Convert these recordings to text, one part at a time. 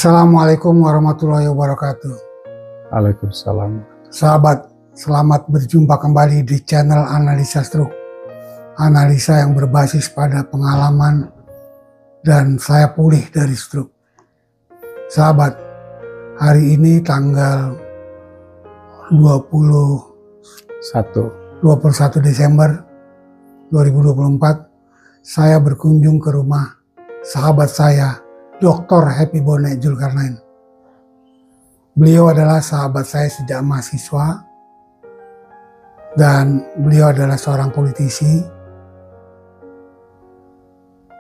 Assalamualaikum warahmatullahi wabarakatuh. Waalaikumsalam. Sahabat, selamat berjumpa kembali di channel Analisa Stroke. Analisa yang berbasis pada pengalaman dan saya pulih dari stroke. Sahabat, hari ini tanggal 21 Desember 2024, saya berkunjung ke rumah sahabat saya, Dr. Happy Bone Zulkarnain. Beliau adalah sahabat saya sejak mahasiswa dan beliau adalah seorang politisi,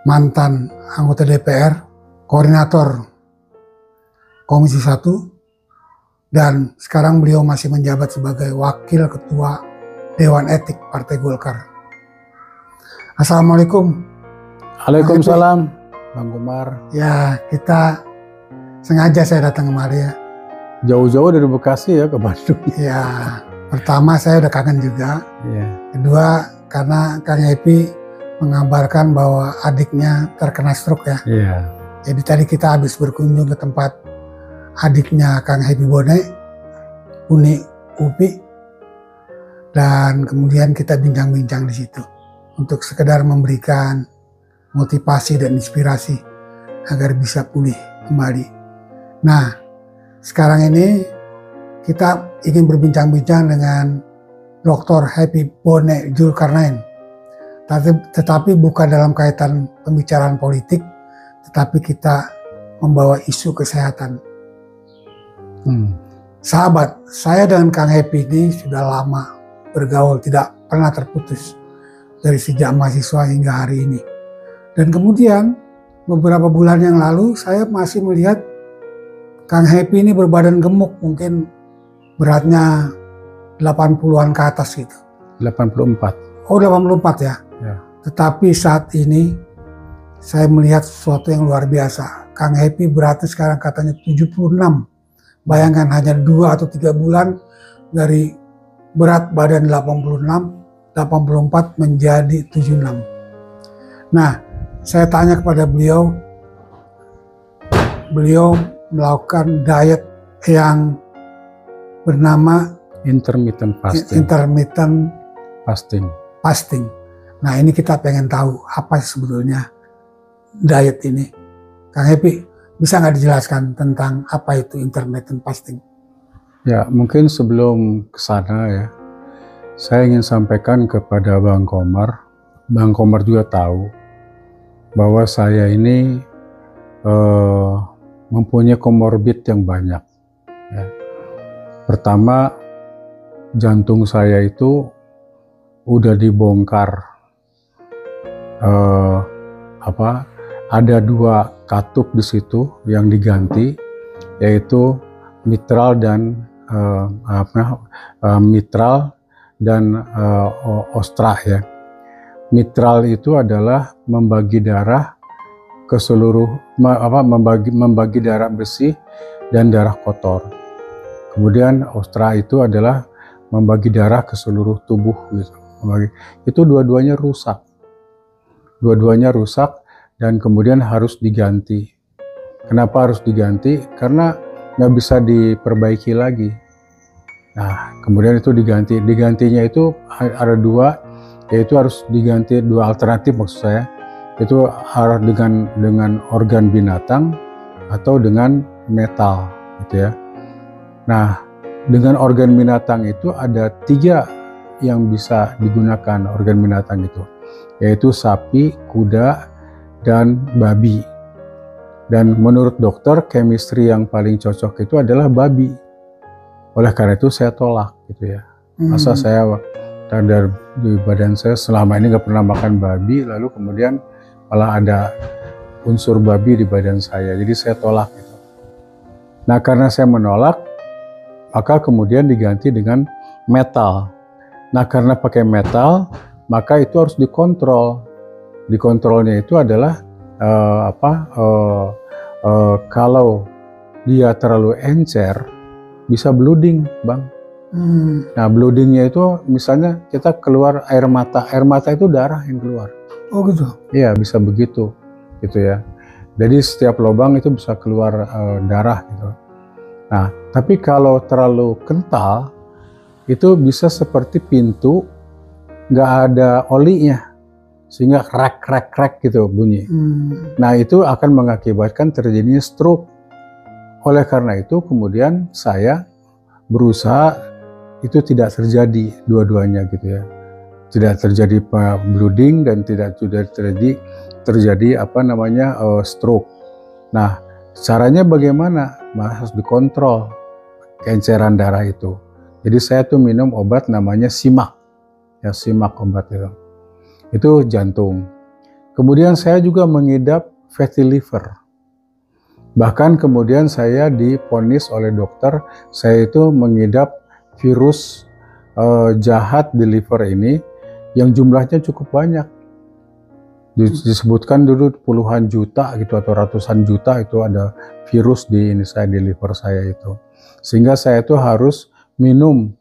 mantan anggota DPR, koordinator Komisi 1, dan sekarang beliau masih menjabat sebagai Wakil Ketua Dewan Etik Partai Golkar. Assalamualaikum. Waalaikumsalam. Bang Kumar. Ya, sengaja saya datang kemari ya. Jauh-jauh dari Bekasi ya ke Bandung. Ya, pertama saya udah kangen juga. Iya. Kedua, karena Kang Happy mengabarkan bahwa adiknya terkena stroke ya. Iya. Jadi tadi kita habis berkunjung ke tempat adiknya Kang Happy Bone, Uni Upi, dan kemudian kita bincang-bincang di situ untuk sekedar memberikan motivasi dan inspirasi agar bisa pulih kembali. Nah, sekarang ini kita ingin berbincang-bincang dengan Dr. Happy Bone Zulkarnain, tetapi bukan dalam kaitan pembicaraan politik, tetapi kita membawa isu kesehatan. Sahabat, saya dengan Kang Happy ini sudah lama bergaul, tidak pernah terputus dari sejak mahasiswa hingga hari ini. Dan kemudian beberapa bulan yang lalu saya masih melihat Kang Happy ini berbadan gemuk, mungkin beratnya 80-an ke atas gitu. 84. Oh, 84 ya. Ya. Tetapi saat ini saya melihat sesuatu yang luar biasa. Kang Happy beratnya sekarang katanya 76. Bayangkan hanya 2 atau 3 bulan dari berat badan 86, 84 menjadi 76. Nah, saya tanya kepada beliau melakukan diet yang bernama Intermittent fasting. Nah, ini kita pengen tahu apa sebetulnya diet ini. Kang Happy, bisa nggak dijelaskan tentang apa itu intermittent fasting? Ya, mungkin sebelum ke sana ya, saya ingin sampaikan kepada Bang Komar. Bang Komar juga tahu bahwa saya ini mempunyai komorbid yang banyak. Ya. Pertama, jantung saya itu udah dibongkar. Ada 2 katup di situ yang diganti, yaitu mitral dan ostra ya. Mitral itu adalah membagi darah ke seluruh membagi darah bersih dan darah kotor. Kemudian ostra itu adalah membagi darah ke seluruh tubuh gitu. Itu dua-duanya rusak. Dua-duanya rusak dan kemudian harus diganti. Kenapa harus diganti? Karena nggak bisa diperbaiki lagi. Nah, kemudian itu diganti. Digantinya itu ada 2. Yaitu harus diganti 2 alternatif maksud saya, itu harus dengan organ binatang atau dengan metal gitu ya. Nah, dengan organ binatang itu ada 3 yang bisa digunakan organ binatang itu, yaitu sapi, kuda, dan babi. Dan menurut dokter, chemistry yang paling cocok itu adalah babi. Oleh karena itu saya tolak gitu ya. Masa saya dari badan saya selama ini nggak pernah makan babi, lalu kemudian malah ada unsur babi di badan saya, jadi saya tolak gitu. Nah, karena saya menolak, maka kemudian diganti dengan metal. Nah, karena pakai metal, maka itu harus dikontrol. Dikontrolnya itu adalah kalau dia terlalu encer, bisa blooding, Bang. Nah, bloodingnya itu misalnya kita keluar air mata itu darah yang keluar. Oh gitu? Iya, bisa begitu gitu ya. Jadi setiap lubang itu bisa keluar darah gitu. Nah, tapi kalau terlalu kental, itu bisa seperti pintu nggak ada olinya, sehingga krek gitu bunyi. Nah, itu akan mengakibatkan terjadinya stroke. Oleh karena itu, kemudian saya berusaha itu tidak terjadi dua-duanya gitu ya. Tidak terjadi bleeding dan tidak terjadi stroke. Nah, caranya bagaimana? Harus dikontrol keenceran darah itu. Jadi saya tuh minum obat namanya Simak. Ya, Simak obat itu. Itu jantung. Kemudian saya juga mengidap fatty liver. Bahkan kemudian saya divonis oleh dokter, saya itu mengidap virus jahat di liver ini yang jumlahnya cukup banyak. Disebutkan dulu puluhan juta gitu atau ratusan juta itu ada virus di liver saya itu. Sehingga saya itu harus minum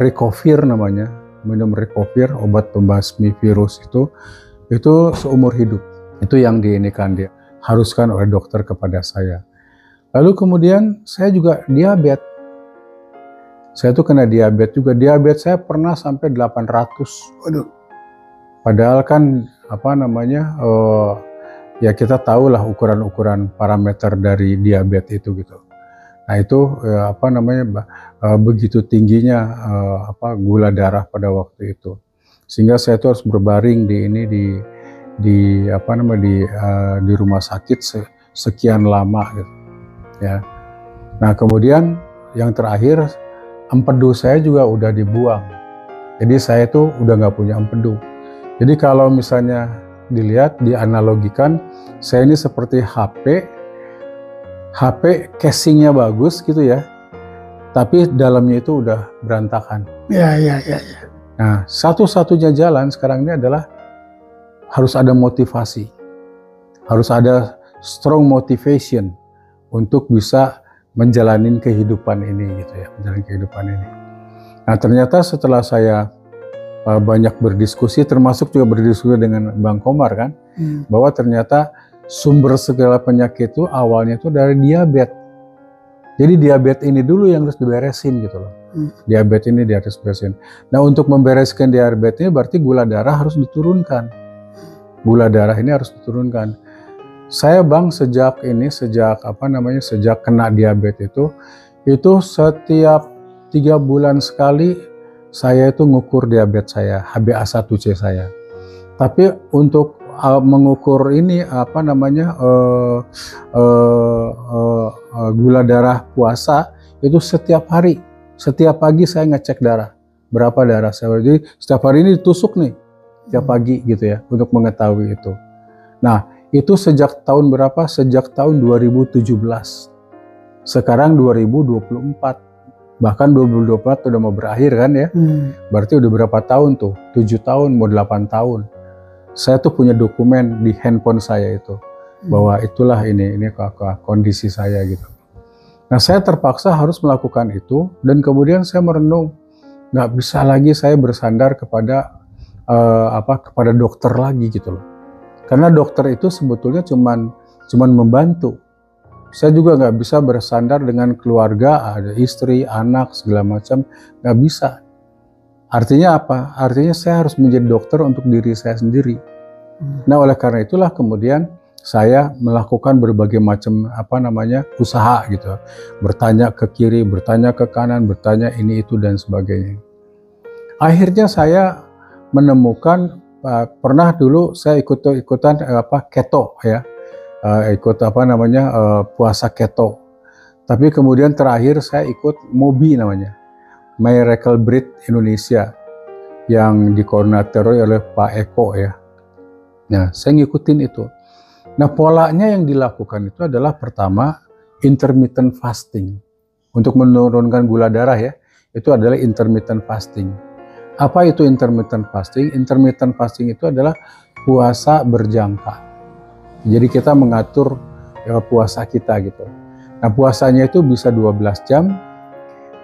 Ricovir namanya, minum Ricovir, obat pembasmi virus itu seumur hidup. Itu yang haruskan oleh dokter kepada saya. Lalu kemudian saya juga diabetes. Saya tuh kena diabetes juga. Diabetes saya pernah sampai 800. Waduh. Padahal kan ya kita tahu lah ukuran-ukuran parameter dari diabetes itu gitu. Nah itu begitu tingginya gula darah pada waktu itu. Sehingga saya tuh harus berbaring di rumah sakit sekian lama gitu. Ya. Nah kemudian yang terakhir, empedu saya juga udah dibuang. Jadi saya tuh udah nggak punya empedu. Jadi kalau misalnya dilihat, dianalogikan, saya ini seperti HP casingnya bagus gitu ya, tapi dalamnya itu udah berantakan. Ya. Nah, satu-satunya jalan sekarang ini adalah harus ada motivasi, harus ada strong motivation untuk bisa menjalani kehidupan ini gitu ya, Nah ternyata setelah saya banyak berdiskusi, termasuk juga berdiskusi dengan Bang Komar kan, bahwa ternyata sumber segala penyakit itu awalnya itu dari diabetes. Jadi diabetes ini dulu yang harus diberesin gitu loh. Diabetes ini harus diberesin. Nah untuk membereskan diabetes ini berarti gula darah harus diturunkan. Gula darah ini harus diturunkan. Saya Bang sejak kena diabetes itu setiap 3 bulan sekali saya itu ngukur diabetes saya, HbA1c saya. Tapi untuk mengukur ini gula darah puasa itu setiap hari, setiap pagi saya ngecek darah, berapa darah saya. Jadi setiap hari ini ditusuk nih, setiap pagi gitu ya, untuk mengetahui itu. Nah itu sejak tahun berapa? Sejak tahun 2017. Sekarang 2024. Bahkan 2024 udah mau berakhir kan ya. Berarti udah berapa tahun tuh? 7 tahun, mau 8 tahun. Saya tuh punya dokumen di handphone saya itu. Bahwa itulah ini kondisi saya gitu. Nah saya terpaksa harus melakukan itu. Dan kemudian saya merenung. Nggak bisa lagi saya bersandar kepada dokter lagi gitu loh. Karena dokter itu sebetulnya cuman membantu. Saya juga nggak bisa bersandar dengan keluarga, ada istri, anak, segala macam, nggak bisa. Artinya apa? Artinya saya harus menjadi dokter untuk diri saya sendiri. Nah oleh karena itulah kemudian saya melakukan berbagai macam usaha gitu. Bertanya ke kiri, bertanya ke kanan, bertanya ini itu dan sebagainya. Akhirnya saya menemukan, pernah dulu saya ikutan keto ya. Puasa keto. Tapi kemudian terakhir saya ikut MOBI namanya, Miracle Bread Indonesia, yang dikoordinasi oleh Pak Eko ya. Nah, saya ngikutin itu. Nah, polanya yang dilakukan itu adalah pertama intermittent fasting. Untuk menurunkan gula darah ya, itu adalah intermittent fasting. Apa itu intermittent fasting? Intermittent fasting itu adalah puasa berjangka. Jadi kita mengatur puasa kita gitu. Nah puasanya itu bisa 12 jam,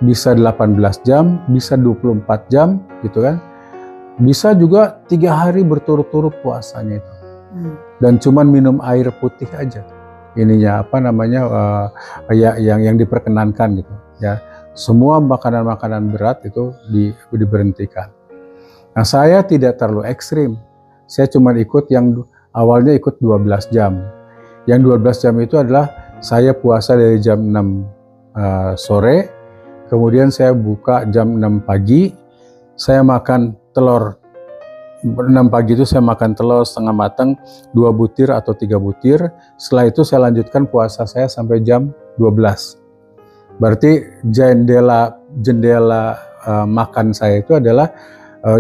bisa 18 jam, bisa 24 jam gitu kan. Bisa juga 3 hari berturut-turut puasanya itu. dan cuman minum air putih aja. Ininya apa namanya ya yang diperkenankan gitu ya. Semua makanan-makanan berat itu diberhentikan. Nah, saya tidak terlalu ekstrim. Saya cuma ikut yang awalnya ikut 12 jam. Yang 12 jam itu adalah saya puasa dari jam 6 sore, kemudian saya buka jam 6 pagi, saya makan telur 6 pagi itu saya makan telur setengah matang 2 butir atau 3 butir. Setelah itu saya lanjutkan puasa saya sampai jam 12. Berarti jendela makan saya itu adalah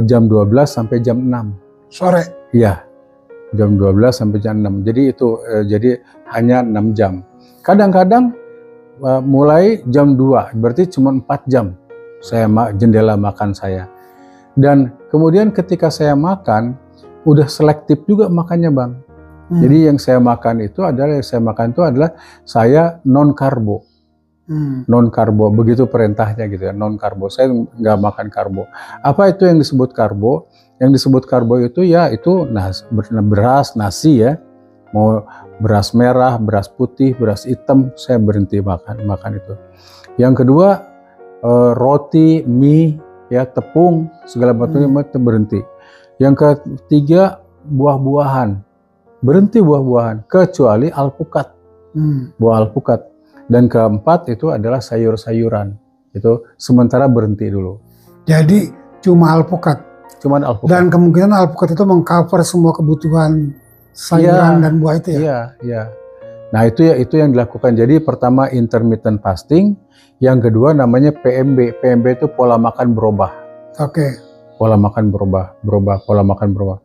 jam 12 sampai jam 6 sore. Iya, jam 12 sampai jam 6. Jadi itu jadi hanya 6 jam. Kadang-kadang mulai jam 2, berarti cuma 4 jam saya jendela makan saya. Dan kemudian ketika saya makan, udah selektif juga makannya, Bang. Jadi yang saya makan itu adalah saya non karbo. Non karbo, begitu perintahnya gitu ya, non karbo. Saya nggak makan karbo. Apa itu yang disebut karbo? Yang disebut karbo itu ya itu beras, nasi ya. Mau beras merah, beras putih, beras hitam, saya berhenti makan itu. Yang kedua roti, mie, ya tepung, segala macamnya berhenti. Yang ketiga buah-buahan, berhenti buah-buahan kecuali alpukat, buah alpukat. Dan keempat itu adalah sayur-sayuran, itu sementara berhenti dulu. Jadi cuma alpukat. Cuman alpukat. Dan kemungkinan alpukat itu mengcover semua kebutuhan sayuran dan buah itu ya. Iya. Nah itu yang dilakukan. Jadi pertama intermittent fasting, yang kedua namanya PMB. PMB itu pola makan berubah. Oke. Pola makan berubah, pola makan berubah.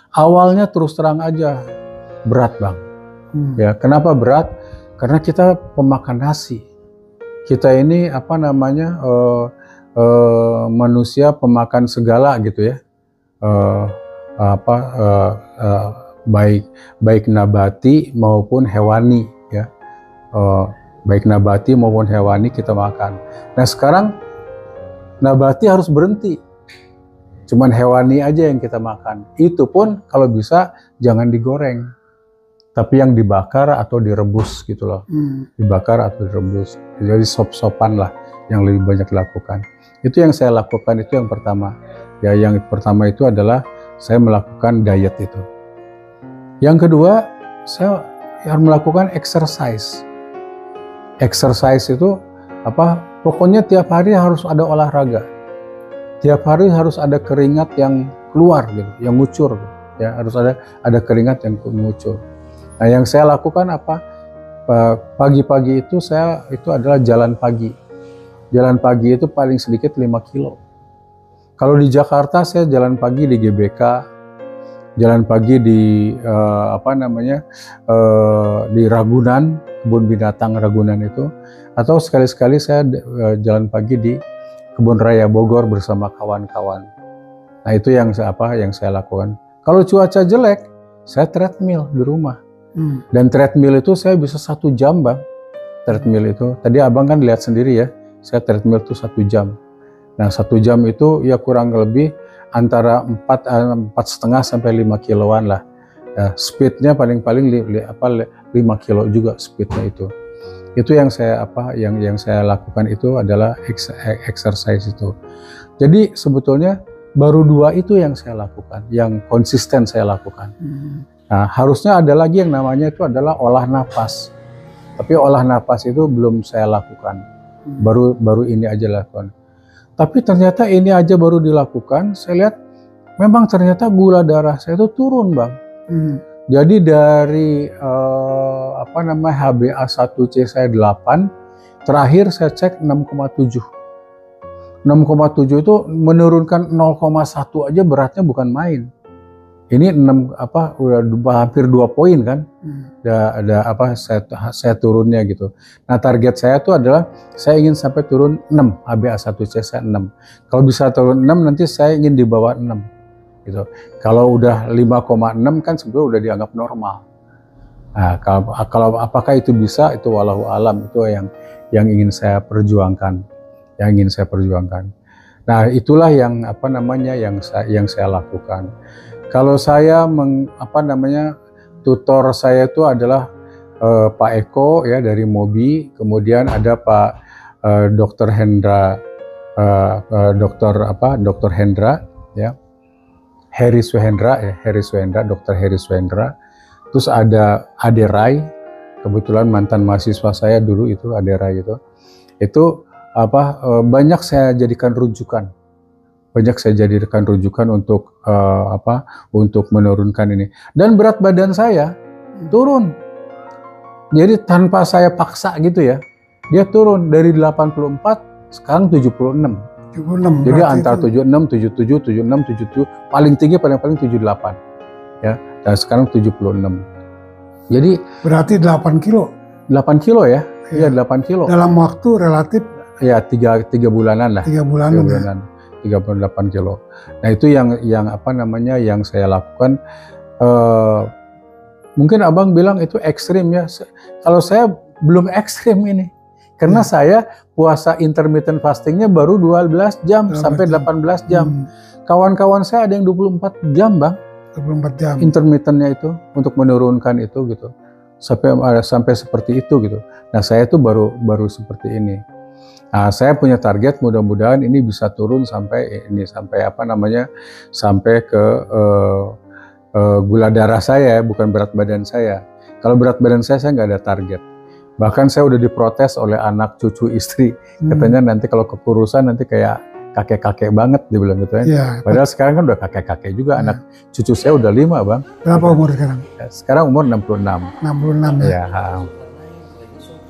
Awalnya terus terang aja berat, Bang. Ya, kenapa berat? Karena kita pemakan nasi. Kita ini apa namanya manusia pemakan segala gitu ya. Baik nabati maupun hewani ya. Baik nabati maupun hewani kita makan. Nah sekarang nabati harus berhenti, cuman hewani aja yang kita makan. Itu pun kalau bisa jangan digoreng, tapi yang dibakar atau direbus gitu loh. Dibakar atau direbus, jadi sop-sopan lah yang lebih banyak dilakukan. Itu yang saya lakukan, itu yang pertama. Ya yang pertama itu adalah saya melakukan diet itu. Yang kedua, saya harus melakukan exercise. Exercise itu apa? Pokoknya tiap hari harus ada olahraga. Tiap hari harus ada keringat yang keluar gitu, yang ngucur gitu. Ya, harus ada keringat yang ngucur. Nah, yang saya lakukan apa? Pagi-pagi itu itu adalah jalan pagi. Jalan pagi itu paling sedikit 5 kilo. Kalau di Jakarta saya jalan pagi di GBK, jalan pagi di di Ragunan, kebun binatang Ragunan itu, atau sekali-sekali saya jalan pagi di Kebun Raya Bogor bersama kawan-kawan. Nah itu yang saya lakukan. Kalau cuaca jelek, saya treadmill di rumah. Dan treadmill itu saya bisa 1 jam, Bang. Treadmill itu, tadi Abang kan lihat sendiri ya, saya treadmill itu 1 jam. Nah 1 jam itu ya kurang lebih antara 4,5 sampai 5 kiloan lah. Ya, speednya paling-paling 5 kilo juga speednya itu. Itu yang saya lakukan itu adalah exercise itu. Jadi sebetulnya baru 2 itu yang saya lakukan, yang konsisten saya lakukan. Nah, harusnya ada lagi yang namanya itu adalah olah napas. Tapi olah napas itu belum saya lakukan. Baru ini aja lakukan. Tapi ternyata ini aja baru dilakukan, saya lihat memang ternyata gula darah saya itu turun, Bang. Jadi dari HbA1c saya 8, terakhir saya cek 6,7. 6,7 itu menurunkan 0,1 aja beratnya bukan main. Ini udah hampir 2 poin kan. Saya turunnya gitu. Nah, target saya tuh adalah saya ingin sampai turun 6, HbA1c saya 6. Kalau bisa turun 6 nanti saya ingin di bawah 6 gitu. Kalau udah 5,6 kan sebetulnya udah dianggap normal. Nah, kalau apakah itu bisa, itu wallahu alam, itu yang ingin saya perjuangkan. Nah, itulah yang saya lakukan. Kalau saya tutor saya itu adalah Pak Eko ya dari Mobi, kemudian ada Pak Dr. Hendra, Dr. Hendra ya, Heri Suhendra ya, Dr. Heri Suhendra. Terus ada Ade Rai, kebetulan mantan mahasiswa saya dulu itu Ade Rai itu. Itu banyak saya jadikan rujukan. Untuk untuk menurunkan ini. Dan berat badan saya turun. Jadi tanpa saya paksa gitu ya, dia turun dari 84 sekarang 76. 76. Jadi antara 76, 77, 76, 77, paling tinggi paling 78 ya. Dan sekarang 76. Jadi berarti 8 kilo. 8 kilo ya? Iya 8 kilo. Dalam waktu relatif ya 3 bulanan lah. 3 bulanan. 38 kilo. Nah itu yang yang saya lakukan. Mungkin abang bilang itu ekstrim ya. Kalau saya belum ekstrim ini. Karena saya puasa intermittent fastingnya baru 12 jam sampai 18 jam. Kawan-kawan saya ada yang 24 jam bang. 24 jam. Intermittentnya itu untuk menurunkan itu gitu. Sampai seperti itu gitu. Nah saya itu baru seperti ini. Nah, saya punya target mudah-mudahan ini bisa turun sampai ke gula darah saya, bukan berat badan saya. Kalau berat badan saya nggak ada target. Bahkan saya udah diprotes oleh anak cucu istri. Katanya nanti kalau kekurusan nanti kayak kakek-kakek banget, dia bilang gitu ya. Padahal sekarang kan udah kakek-kakek juga, anak cucu saya udah 5 bang. Berapa umur sekarang? Sekarang umur 66. 66 ya? Ya.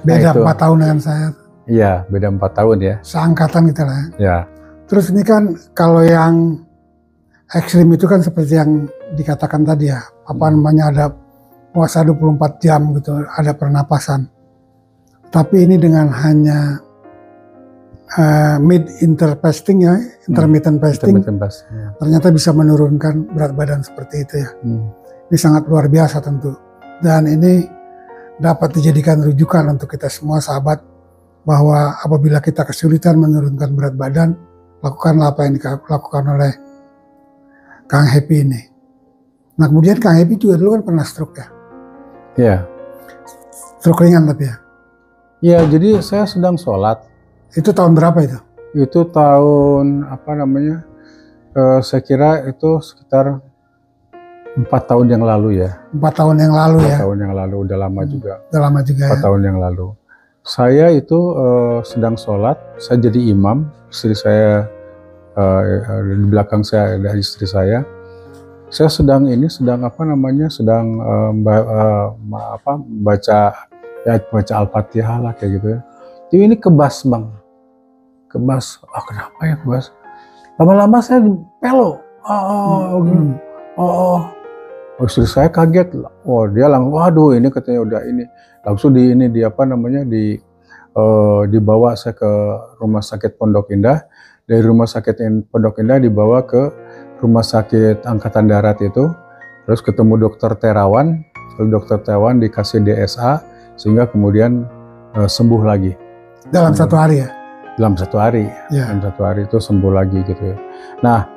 Beda 4 tahun dengan saya. Iya, beda 4 tahun ya. Seangkatan kita lah. Ya. Terus ini kan kalau yang ekstrim itu kan seperti yang dikatakan tadi ya, ada puasa 24 jam gitu, ada pernapasan. Tapi ini dengan hanya intermittent fasting, ternyata bisa menurunkan berat badan seperti itu ya. Ini sangat luar biasa tentu. Dan ini dapat dijadikan rujukan untuk kita semua sahabat, bahwa apabila kita kesulitan menurunkan berat badan, lakukanlah apa yang dilakukan oleh Kang Happy ini. Nah kemudian Kang Happy juga dulu kan pernah stroke ya? Iya. Stroke ringan tapi ya? Iya, jadi saya sedang sholat. Itu tahun berapa itu? Itu tahun saya kira itu sekitar 4 tahun yang lalu ya. 4 tahun yang lalu ya? 4 tahun yang lalu, udah lama juga. Udah lama juga 4 tahun yang lalu. Saya itu sedang sholat, saya jadi imam, istri saya di belakang saya ada istri saya. Saya sedang baca Al-Fatihah lah kayak gitu ya. Jadi ini kebas bang, kenapa ya kebas? Lama-lama saya pelo, istri saya kaget, dia langsung, waduh ini katanya udah ini. Langsung dibawa saya ke Rumah Sakit Pondok Indah. Dari Rumah Sakit Pondok Indah dibawa ke Rumah Sakit Angkatan Darat itu. Terus ketemu Dokter Terawan. Lalu Dokter Terawan dikasih DSA sehingga kemudian sembuh lagi. Dalam 1 hari ya? Dalam 1 hari. Ya. Dalam 1 hari itu sembuh lagi gitu ya. Nah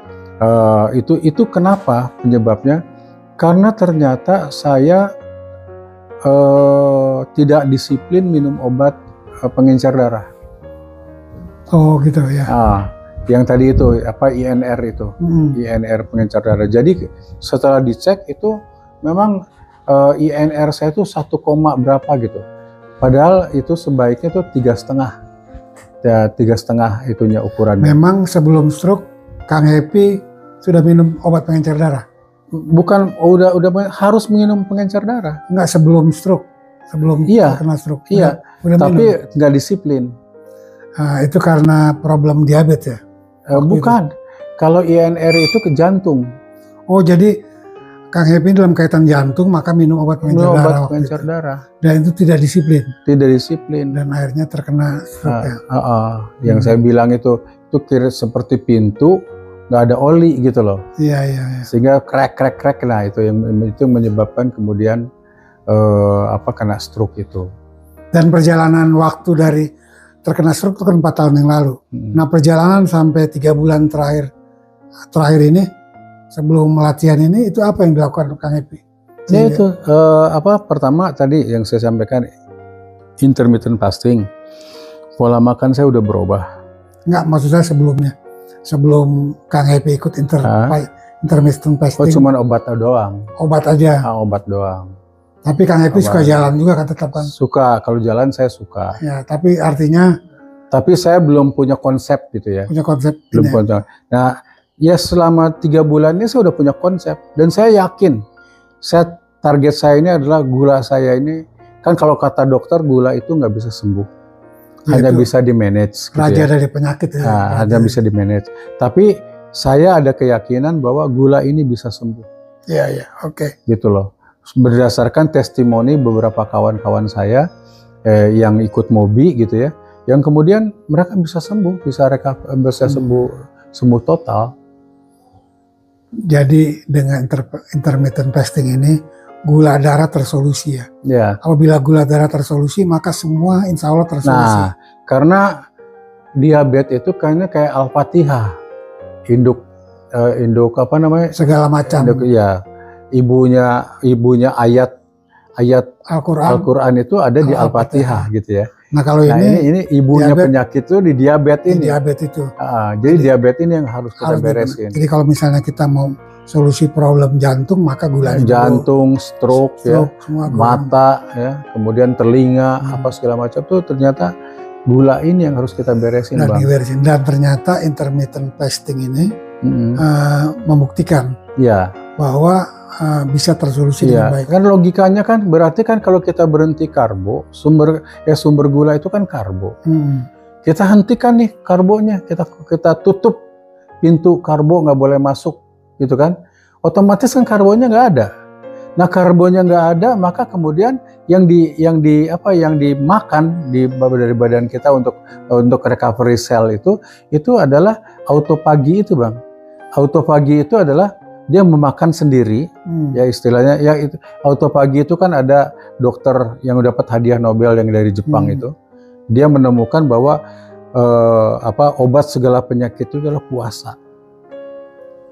itu kenapa penyebabnya? Karena ternyata saya tidak disiplin minum obat pengencer darah. Oh gitu ya. Yang tadi itu INR itu, INR pengencer darah. Jadi setelah dicek itu memang INR saya itu 1, berapa gitu. Padahal itu sebaiknya itu 3,5. Ya 3,5 itunya ukurannya. Memang sebelum stroke Kang Happy sudah minum obat pengencer darah? Bukan, udah harus minum pengencer darah. Enggak, sebelum stroke, sebelum kena stroke. Iya, tapi nggak disiplin. Itu karena problem diabetes ya? Bukan, kalau INR itu ke jantung. Oh jadi Kang Happy dalam kaitan jantung maka minum obat pengencer darah. Dan itu tidak disiplin? Tidak disiplin. Dan akhirnya terkena stroke ya? Yang saya bilang itu kira seperti pintu, nggak ada oli gitu loh. Iya. Sehingga krek. Nah itu yang menyebabkan kemudian kena stroke itu. Dan perjalanan waktu dari terkena stroke itu kan 4 tahun yang lalu. Nah perjalanan sampai 3 bulan terakhir ini sebelum latihan ini itu apa yang dilakukan Kang Happy? Ya itu pertama tadi yang saya sampaikan intermittent fasting. Pola makan saya udah berubah. Enggak, maksud saya sebelumnya. Sebelum Kang Happy ikut intermittent fasting. Oh, cuman obat doang. Obat aja. Obat doang. Tapi Kang Happy suka jalan juga kan, tetap kan? Suka, kalau jalan saya suka. Ya, tapi artinya. Tapi saya belum punya konsep gitu ya. Punya konsep. Belum punya. Nah, ya selama 3 bulan ini saya udah punya konsep. Dan saya yakin, target saya ini adalah gula saya ini, kan kalau kata dokter gula itu nggak bisa sembuh. Hanya bisa di-manage. Gitu raja dari penyakit ya. Nah, hanya bisa di-manage. Tapi saya ada keyakinan bahwa gula ini bisa sembuh. Iya, oke. Gitu loh. Berdasarkan testimoni beberapa kawan-kawan saya yang ikut MOBI gitu ya, yang kemudian mereka bisa sembuh, bisa sembuh total. Jadi dengan intermittent fasting ini gula darah tersolusi ya. Ya. Apabila gula darah tersolusi maka semua insya Allah tersolusi. Nah, karena diabetes itu kayaknya kayak Al-Fatihah, induk apa namanya? Segala macam. Ya, ibunya ayat Al-Quran itu ada di Al-Fatihah gitu ya. Nah kalau ini ibunya penyakit itu di diabetes ini. Diabetes itu. Jadi diabetes ini yang harus kita beresin. Jadi kalau misalnya kita mau solusi problem jantung maka gula jantung, stroke ya, mata ya, kemudian telinga apa segala macam tuh ternyata gula ini yang harus kita beresin, Bang. Dan ternyata intermittent fasting ini membuktikan bahwa bisa tersolusi dengan baik. Kan logikanya kan berarti kan kalau kita berhenti karbo, sumber gula itu kan karbo. Kita hentikan nih karbonya, kita tutup pintu karbo, nggak boleh masuk, gitu kan? Otomatis kan karbonya nggak ada. Nah karbonya nggak ada, maka kemudian yang dimakan dari badan kita untuk recovery cell itu adalah autophagy itu, Bang. Autophagy itu adalah dia memakan sendiri, ya istilahnya, ya itu autophagy itu kan ada dokter yang dapat hadiah Nobel yang dari Jepang itu, dia menemukan bahwa obat segala penyakit itu adalah puasa.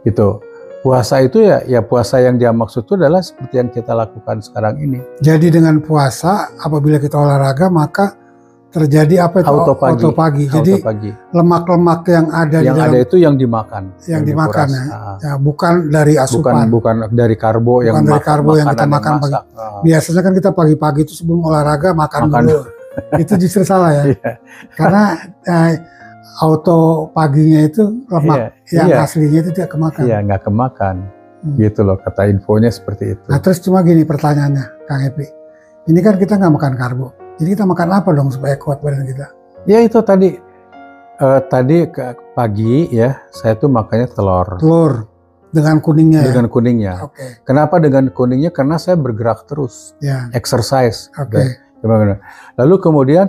Gitu. Puasa itu ya puasa yang dia maksud itu adalah seperti yang kita lakukan sekarang ini. Jadi dengan puasa apabila kita olahraga maka terjadi autophagy. Jadi lemak-lemak yang ada di dalam itu yang dimakan. Yang dimakan ya, bukan dari asupan. Bukan dari karbo yang kita makan pagi. Biasanya kan kita pagi-pagi itu sebelum olahraga makan dulu. Itu justru salah ya. Karena autophagy-nya itu lemak yang aslinya itu tidak kemakan. Iya, nggak kemakan. Gitu loh, kata infonya seperti itu. Nah terus cuma gini pertanyaannya, Kang Happy. Ini kan kita nggak makan karbo. Jadi kita makan apa dong supaya kuat badan kita? Ya itu tadi pagi ya saya tuh makannya telur. Telur dengan kuningnya. Dengan kuningnya. Oke. Kenapa dengan kuningnya? Karena saya bergerak terus, exercise. Oke. Lalu kemudian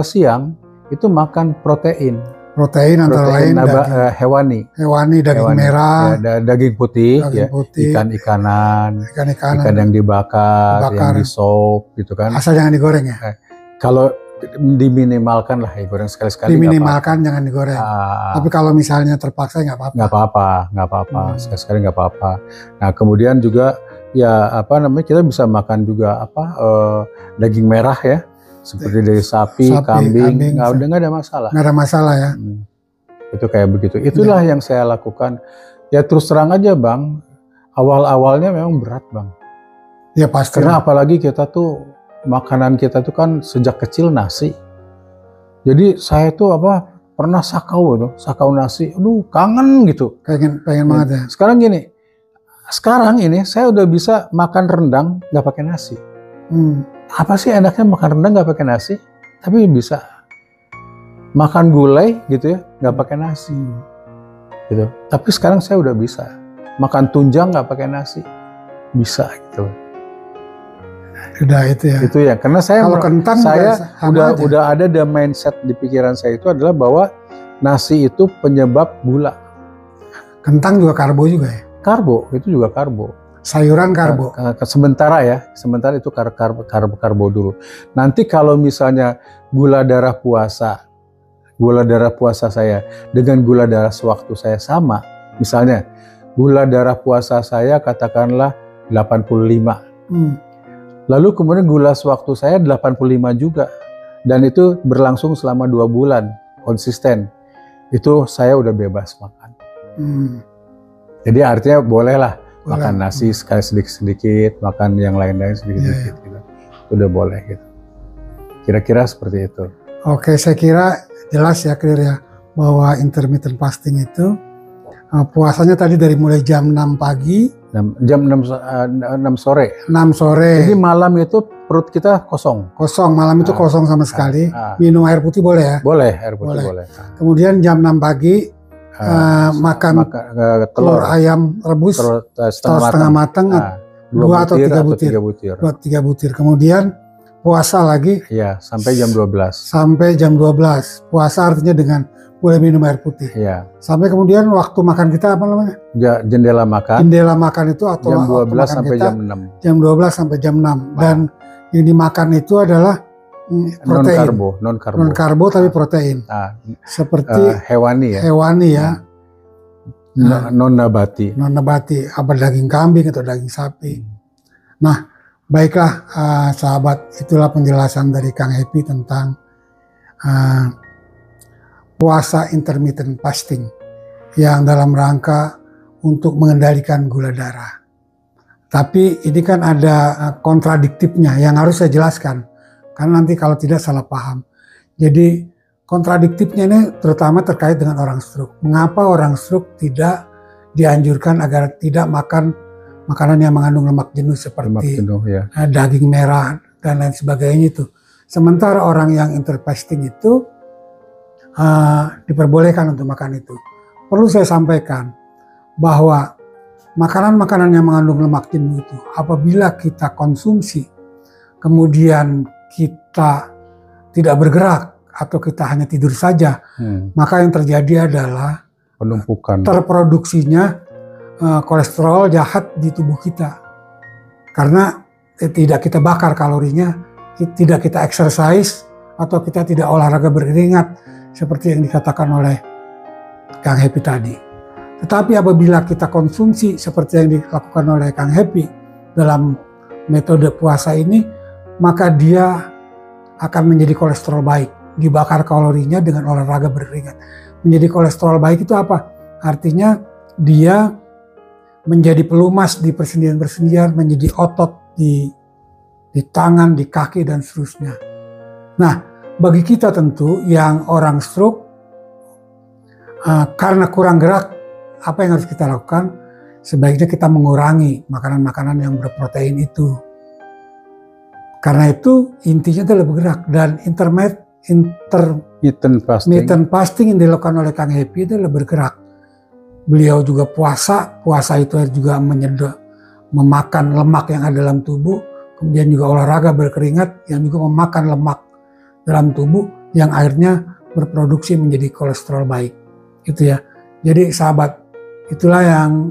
siang itu makan protein. Protein antara lain hewani. Daging merah, daging putih, ikan-ikanan, ikan yang dibakar, yang di sop, gitu kan. Asal jangan digoreng ya. Kalau diminimalkan lah, goreng sekali-sekali. Diminimalkan, jangan digoreng. Tapi kalau misalnya terpaksa nggak apa-apa. Nggak apa-apa. Sekali-sekali nggak apa-apa. Nah kemudian juga kita bisa makan juga daging merah ya. Seperti dari sapi, kambing, nggak ada masalah. Nggak ada masalah ya. Itu kayak begitu. Itulah yang saya lakukan. Ya terus terang aja, Bang. Awal-awalnya memang berat, Bang. Ya pasti. Karena apalagi kita tuh makanan kita tuh kan sejak kecil nasi. Jadi saya tuh pernah sakau nasi. Aduh kangen gitu. Pengen banget ya. Sekarang ini saya udah bisa makan rendang nggak pakai nasi. Apa sih enaknya makan rendang nggak pakai nasi, tapi bisa makan gulai gitu ya nggak pakai nasi, gitu. Tapi sekarang saya udah bisa makan tunjang nggak pakai nasi, bisa gitu. Udah itu ya. Itu ya, karena saya udah ada the mindset di pikiran saya itu adalah bahwa nasi itu penyebab gula. Kentang juga karbo juga ya? Karbo, itu juga karbo. Sayuran karbo. Sementara itu karbo dulu. Nanti kalau misalnya gula darah puasa saya dengan gula darah sewaktu saya sama, misalnya gula darah puasa saya katakanlah 85. Hmm. Lalu kemudian gula sewaktu saya 85 juga. Dan itu berlangsung selama 2 bulan, konsisten. Itu saya udah bebas makan. Jadi artinya bolehlah makan nasi sekali sedikit-sedikit, makan yang lain-lain sedikit-sedikit. Gitu. Itu udah boleh gitu. Kira-kira seperti itu. Oke, saya kira jelas ya, clear ya, bahwa intermittent fasting itu puasanya tadi dari mulai jam 6 pagi, jam 6 sore. 6 sore. Jadi malam itu perut kita kosong. Kosong, malam itu kosong sama sekali. Minum air putih boleh ya? Boleh, air putih boleh. Kemudian jam 6 pagi makan telur ayam rebus setengah matang, 2 atau 3 butir. 3 butir. Kemudian puasa lagi. Iya, sampai jam 12. Sampai jam 12. Puasa artinya dengan boleh minum air putih. Iya. Sampai kemudian waktu makan kita apa namanya? Jendela makan. Jendela makan itu atau jam 12 sampai jam 6. Jam 12 sampai jam 6. Dan yang dimakan itu adalah protein. Non karbo tapi protein. Seperti hewani ya. Hewani ya. Non nabati. Non nabati, apa daging kambing atau daging sapi. Nah, baiklah sahabat, itulah penjelasan dari Kang Happy tentang puasa intermittent fasting yang dalam rangka untuk mengendalikan gula darah. Tapi ini kan ada kontradiktifnya yang harus saya jelaskan, karena nanti kalau tidak salah paham. Jadi kontradiktifnya ini terutama terkait dengan orang stroke. Mengapa orang stroke tidak dianjurkan agar tidak makan makanan yang mengandung lemak jenuh seperti daging merah dan lain sebagainya itu. Sementara orang yang interfasting itu diperbolehkan untuk makan itu. Perlu saya sampaikan bahwa makanan-makanan yang mengandung lemak jenuh itu apabila kita konsumsi kemudian kita tidak bergerak atau kita hanya tidur saja, maka yang terjadi adalah penumpukan, terproduksinya kolesterol jahat di tubuh kita karena tidak kita bakar kalorinya, tidak kita exercise atau kita tidak olahraga berkeringat seperti yang dikatakan oleh Kang Happy tadi. Tetapi apabila kita konsumsi seperti yang dilakukan oleh Kang Happy dalam metode puasa ini, maka dia akan menjadi kolesterol baik, dibakar kalorinya dengan olahraga berkeringat. Menjadi kolesterol baik itu apa? Artinya dia menjadi pelumas di persendian-persendian, menjadi otot di tangan, di kaki, dan seterusnya. Nah, bagi kita tentu yang orang stroke, karena kurang gerak, apa yang harus kita lakukan? Sebaiknya kita mengurangi makanan-makanan yang berprotein itu. Karena itu intinya adalah bergerak. Dan intermittent fasting yang dilakukan oleh Kang Happy itu adalah bergerak. Beliau juga puasa itu juga memakan lemak yang ada dalam tubuh, kemudian juga olahraga berkeringat yang juga memakan lemak dalam tubuh yang akhirnya berproduksi menjadi kolesterol baik. Itu ya. Jadi sahabat, itulah yang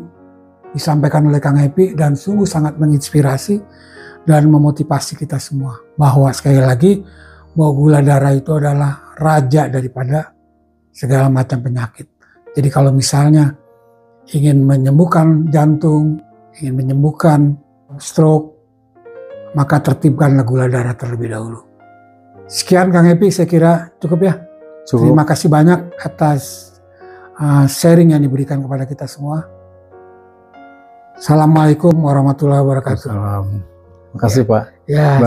disampaikan oleh Kang Happy dan sungguh sangat menginspirasi dan memotivasi kita semua. Bahwa sekali lagi, bahwa gula darah itu adalah raja daripada segala macam penyakit. Jadi kalau misalnya ingin menyembuhkan jantung, ingin menyembuhkan stroke, maka tertibkanlah gula darah terlebih dahulu. Sekian Kang Happy, saya kira cukup ya. Cukup. Terima kasih banyak atas sharing yang diberikan kepada kita semua. Assalamualaikum warahmatullahi wabarakatuh. Terima kasih Pak. Ya,